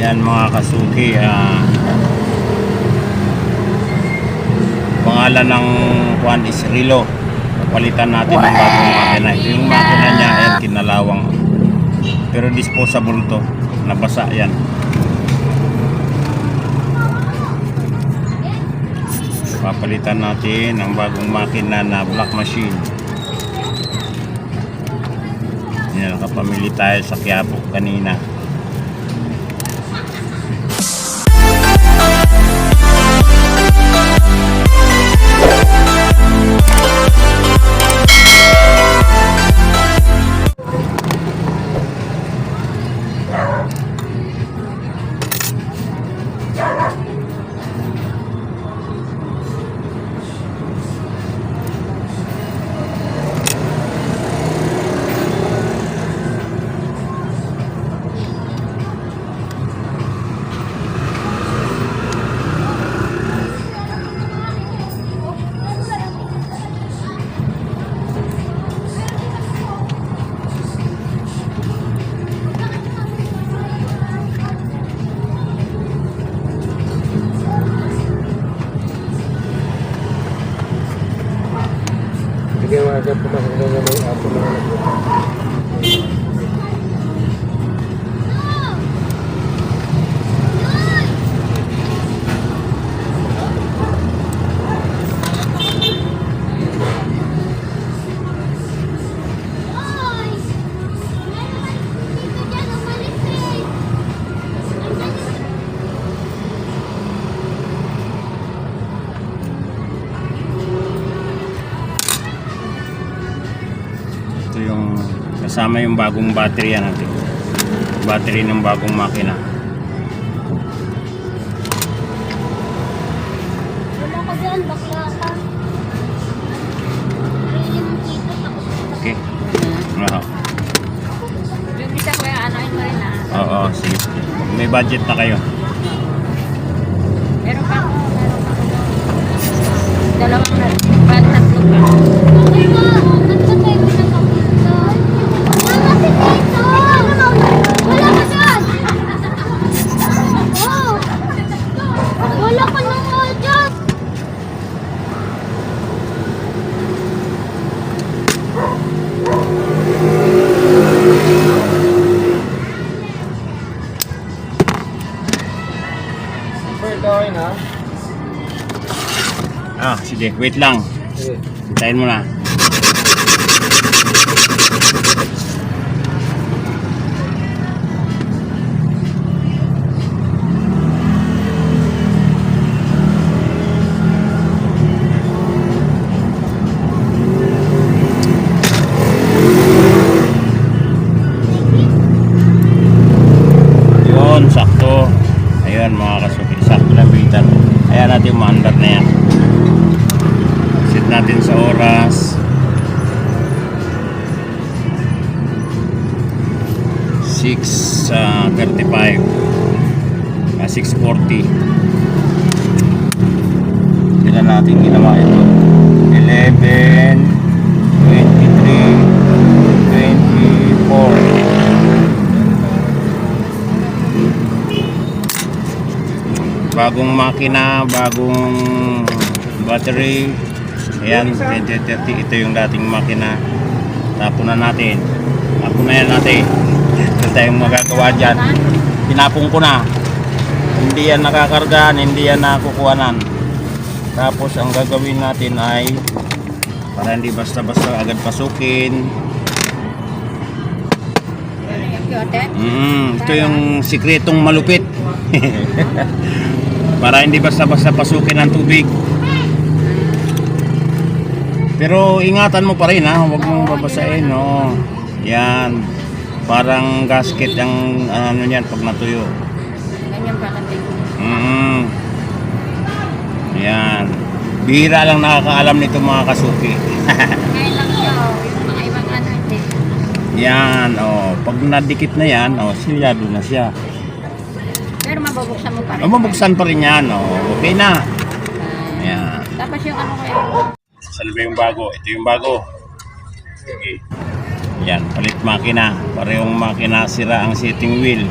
Yan mga kasuki, pangalan ng Juan is Rilo. Palitan natin ng bagong makina. Ito yung makina niya, ayan, kinalawang. Pero disposable to, nabasa yan. Papalitan natin ang bagong makina na black machine. Yan, nakapamili tayo sa Quiapo kanina. Bigyan mo agad pumasok na naman yung apo na anak mo. Yung kasama yung bagong battery natin, battery ng bagong makina. Wala ka dyan, bakla ka. Sarili mong kita, tapos Okay. Oo. yung isa ko yung anoin mo rin na. Oo, sige. May budget na kayo. Meron pa ako. Dalawang na, tatlo pa. Okay ba? Nagpatay mo na kapito. Mama, si Tito! Wala ka dyan! Oh! Wala ka na nga dyan! Sir, gawin ha? Sige, wait lang. Sige. Hintayin mo na. Yun, sakto. Ayun mga kasuki, sakto lang bitan. Ayan natin umaandar na yan. Set natin sa oras 6:35, 6:40. Kailan natin ginawa ito? 11, 23, 24. Bagong makina, bagong battery. Ayan, 2030. Ito yung dating makina. Tapon na natin. Tapon na yan natin. Ito tayong magagawa dyan. Pinapong ko na. Hindi yan nakakargaan, hindi yan nakukuhanan. Tapos ang gagawin natin ay para hindi basta-basta agad pasukin. Ito yung sikretong malupit. Para hindi basta-basta pasukin ng tubig. Pero ingatan mo pa rin ha, huwag mong babasahin, no. Yan. Parang gasket ang ano niyan pag natuyo. Ganyan pa natin. Yan. Bihira lang nakakaalam nito mga kasuki. Ngayon lang siya, yung mga ibang ano hindi. Yan, oh. Pag nadikit na yan, oh, silyado na siya. Pero mabubuksan mo pa rin. Mabuksan pa rin yan, oh. Okay na. Yan. Tapos yung ano ko yun. Saan ba yung bago? Ito yung bago. Okay. Yan, palit makina. Parehong makina, sira ang setting wheel.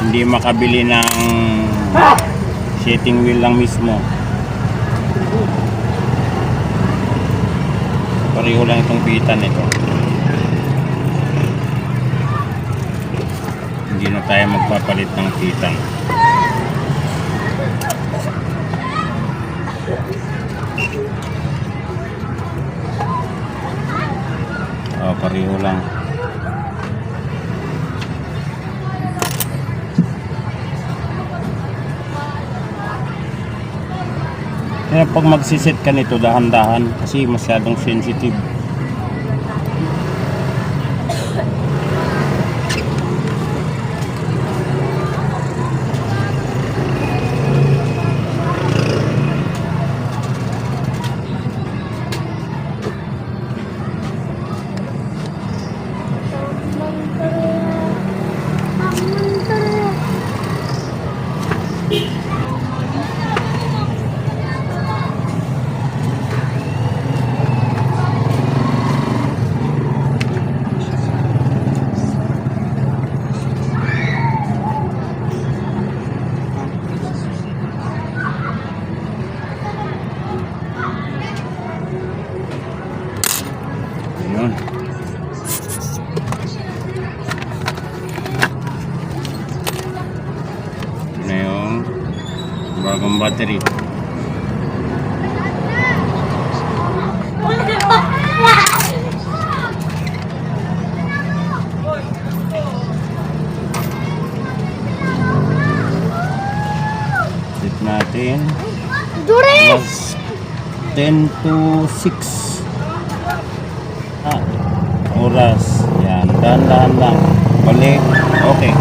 hindi makabili ng setting wheel lang mismo. Pareho lang itong pitan nito. Hindi na tayo magpapalit ng pitan. Pareho lang. Kaya pag magsiset ka nito, dahan-dahan kasi masyadong sensitive. Yun. Ito na yung bagong battery. Set natin. Duris! 10 to 6 oras. Yan, dahan-dahan lang. Balik. Okay.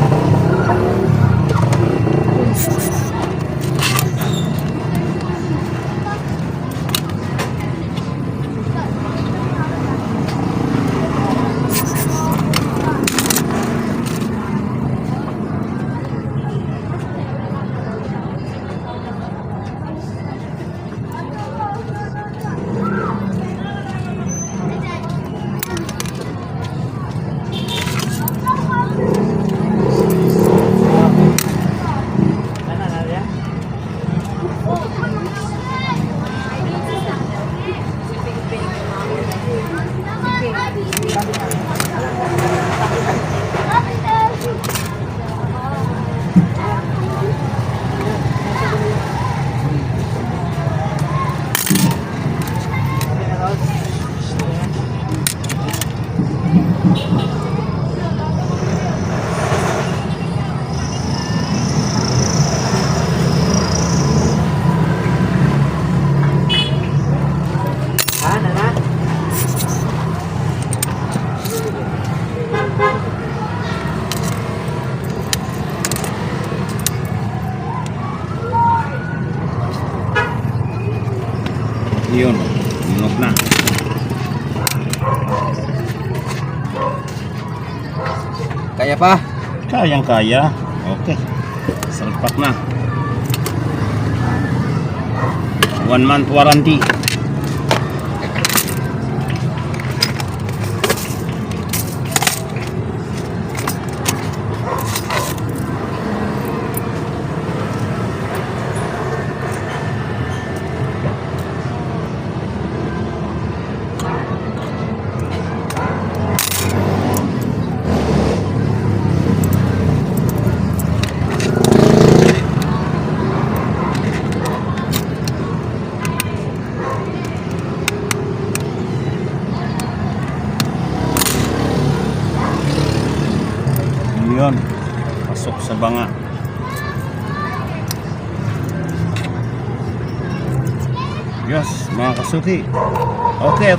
Yun, tunog na. Kaya pa? Kayang kaya. Okay. Salpak na. 1 month warranty. Yun, pasok sa banga. Yes, mga kasuki. Okay.